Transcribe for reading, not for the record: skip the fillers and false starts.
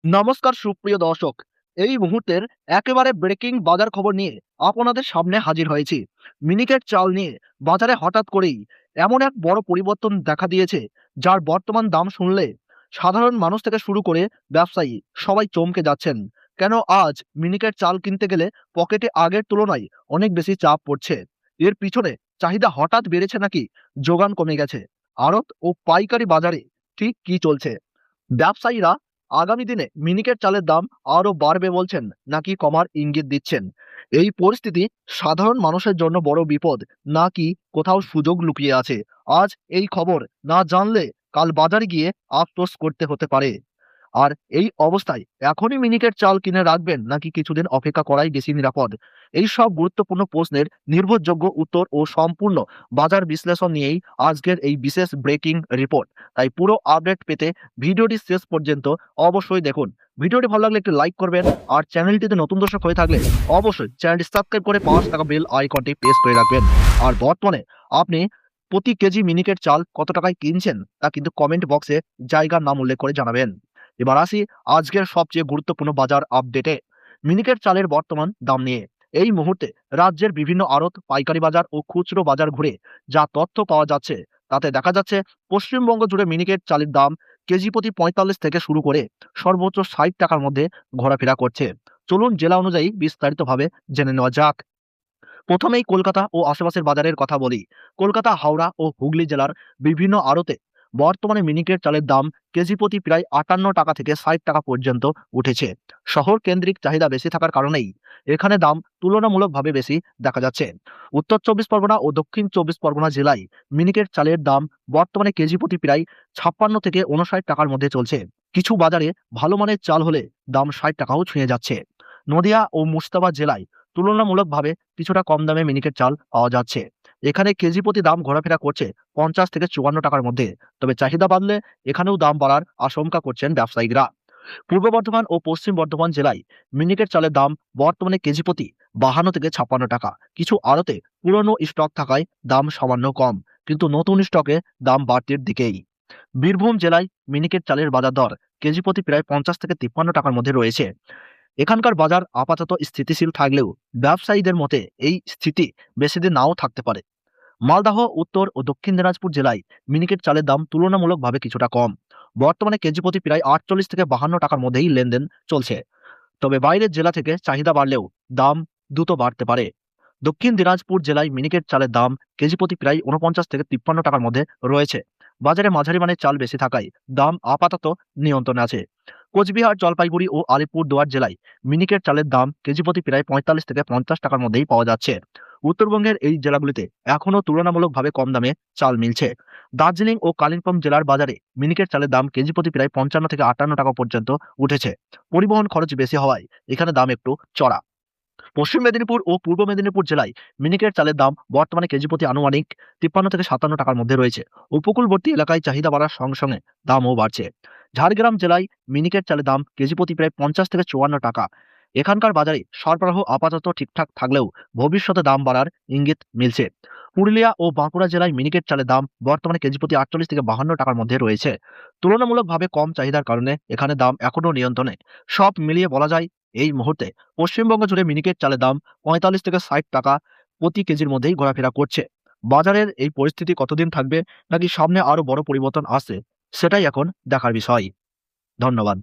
নমস্কার সুপ্রিয় দর্শক, এই মুহূর্তের একেবারে ব্রেকিং বাজার খবর নিয়ে আপনাদের সামনে হাজির হয়েছি। মিনিকেট চাল নিয়ে বাজারে হঠাৎ করেই এমন এক বড় পরিবর্তন দেখা দিয়েছে, যার বর্তমান দাম শুনলে সাধারণ মানুষ থেকে শুরু করে ব্যবসায়ী সবাই চমকে যাচ্ছেন। কেন আজ মিনিকেট চাল কিনতে গেলে পকেটে আগের তুলনায় অনেক বেশি চাপ পড়ছে? এর পিছনে চাহিদা হঠাৎ বেড়েছে নাকি যোগান কমে গেছে? আড়ত ও পাইকারি বাজারে ঠিক কি চলছে? ব্যবসায়ীরা আগামী দিনে মিনিকেট চালের দাম আরও বাড়বে বলছেন নাকি কমার ইঙ্গিত দিচ্ছেন? এই পরিস্থিতি সাধারণ মানুষের জন্য বড় বিপদ নাকি কোথাও সুযোগ লুকিয়ে আছে? আজ এই খবর না জানলে কাল বাজারে গিয়ে আফসোস করতে হতে পারে। আর এই অবস্থায় এখনই মিনিকেট চাল কিনে রাখবেন নাকি কিছুদিন অপেক্ষা করাই বেশি নিরাপদ? এই সব গুরুত্বপূর্ণ প্রশ্নের নির্ভরযোগ্য উত্তর ও সম্পূর্ণ বাজার বিশ্লেষণ নিয়েই আজকের এই বিশেষ ব্রেকিং রিপোর্ট। তাই পুরো আপডেট পেতে ভিডিওটি শেষ পর্যন্ত অবশ্যই দেখুন। ভিডিওটি ভালো লাগলে একটি লাইক করবেন, আর চ্যানেলটিতে নতুন দর্শক হয়ে থাকলে অবশ্যই চ্যানেলটি সাবস্ক্রাইব করে পাঁচ টাকা বেল আইকনটি প্রেস করে রাখবেন। আর বর্তমানে আপনি প্রতি কেজি মিনিকেট চাল কত টাকায় কিনছেন তা কিন্তু কমেন্ট বক্সে জায়গার নাম উল্লেখ করে জানাবেন। এবার আসি আজকের সবচেয়ে গুরুত্বপূর্ণ বাজার আপডেটে, মিনিকেট চালের বর্তমান দাম নিয়ে। এই মুহূর্তে রাজ্যের বিভিন্ন আড়ত, পাইকারি বাজার ও খুচরো বাজার ঘুরে যা তথ্য পাওয়া যাচ্ছে তাতে দেখা যাচ্ছে পশ্চিমবঙ্গ জুড়ে মিনিকেট চালের দাম কেজি প্রতি 45 থেকে শুরু করে সর্বোচ্চ 60 টাকার মধ্যে ঘোরাফেরা করছে। চলুন জেলা অনুযায়ী বিস্তারিতভাবে জেনে নেওয়া যাক। প্রথমেই কলকাতা ও আশেপাশের বাজারের কথা বলি। কলকাতা, হাওড়া ও হুগলি জেলার বিভিন্ন আড়তে বর্তমানে মিনিকেট চালের দাম কেজি প্রতি প্রায় 58 টাকা থেকে 60 টাকা পর্যন্ত উঠেছে। শহর কেন্দ্রিক চাহিদা বেশি থাকার কারণেই এখানে দাম তুলনামূলকভাবে বেশি দেখা যাচ্ছে। উত্তর 24 পরগনা ও দক্ষিণ 24 পরগনা জেলায় মিনিকেট চালের দাম বর্তমানে কেজি প্রতি প্রায় 56 থেকে 59 টাকার মধ্যে চলছে। কিছু বাজারে ভালো মানের চাল হলে দাম 60 টাকাও ছুঁয়ে যাচ্ছে। নদিয়া ও মুর্শিদাবাদ জেলায় তুলনামূলকভাবে কিছুটা কম দামে মিনিকেট চাল পাওয়া যাচ্ছে। এখানে কেজি প্রতি দাম ঘোরাফেরা করছে 50 থেকে 54 টাকার মধ্যে। তবে চাহিদা বাড়লে এখানেও দাম বাড়ার আশঙ্কা করছেন ব্যবসায়ীরা। পূর্ব বর্ধমান ও পশ্চিম বর্ধমান জেলায় মিনিকেট চালের দাম বর্তমানে কেজি প্রতি 52 থেকে 56 টাকা। কিছু আড়তে পুরনো স্টক থাকায় দাম সামান্য কম, কিন্তু নতুন স্টকে দাম বাড়তির দিকেই। বীরভূম জেলায় মিনিকেট চালের বাজার দর কেজি প্রতি প্রায় 50 থেকে 53 টাকার মধ্যে রয়েছে। এখানকার বাজার আপাতত স্থিতিশীল থাকলেও ব্যবসায়ীদের মতে এই স্থিতি বেশিদিন নাও থাকতে পারে। মালদহ, উত্তর ও দক্ষিণ দিনাজপুর জেলায় মিনিকেট চালের দাম তুলনামূলকভাবে কিছুটা কম। বর্তমানে কেজি প্রতি প্রায় 48 থেকে 52 টাকার মধ্যেই লেনদেন চলছে। তবে বাইরের জেলা থেকে চাহিদা বাড়লেও দাম দ্রুত বাড়তে পারে। দক্ষিণ দিনাজপুর জেলায় মিনিকেট চালের দাম কেজি প্রতি প্রায় 49 থেকে 53 টাকার মধ্যে রয়েছে। বাজারে মাঝারি মানের চাল বেশি থাকায় দাম আপাতত নিয়ন্ত্রণে আছে। কোচবিহার, জলপাইগুড়ি ও আলিপুরদুয়ার জেলায় মিনিকেট চালের দাম কেজি প্রতি প্রায় 45 থেকে 50 টাকার মধ্যেই পাওয়া যাচ্ছে। উত্তরবঙ্গের এই জেলাগুলিতে এখনও তুলনামূলকভাবে কম দামে চাল মিলছে। দার্জিলিং ও কালিম্পং জেলার বাজারে মিনিকেট চালের দাম কেজি প্রতি প্রায় 55 থেকে 58 টাকা পর্যন্ত উঠেছে। পরিবহন খরচ বেশি হওয়ায় এখানে দাম একটু চড়া। পশ্চিম মেদিনীপুর ও পূর্ব মেদিনীপুর জেলায় মিনিকেট চালের দাম বর্তমানে কেজি প্রতি আনুমানিক 53 থেকে 57 টাকার মধ্যে রয়েছে। উপকূলবর্তী এলাকায় চাহিদা বাড়ার সঙ্গে সঙ্গে দামও বাড়ছে। ঝাড়গ্রাম জেলায় মিনিকেট চালের দাম কেজি প্রতি প্রায় 50 থেকে 54 টাকা। এখানকার বাজারে সরবরাহ আপাতত ঠিকঠাক থাকলেও ভবিষ্যতে দাম বাড়ার ইঙ্গিত মিলছে। পুরুলিয়া ও বাঁকুড়া জেলায় মিনিকেট চালের দাম বর্তমানে কেজি প্রতি 48 থেকে 52 টাকার মধ্যে রয়েছে। তুলনামূলকভাবে কম চাহিদার কারণে এখানে দাম এখনও নিয়ন্ত্রণে। সব মিলিয়ে বলা যায় এই মুহূর্তে পশ্চিমবঙ্গ জুড়ে মিনিকেট চালের দাম 45 থেকে 60 টাকা প্রতি কেজির মধ্যেই ঘোরাফেরা করছে। বাজারের এই পরিস্থিতি কতদিন থাকবে নাকি সামনে আরো বড় পরিবর্তন আসছে, সেটাই এখন দেখার বিষয়। ধন্যবাদ।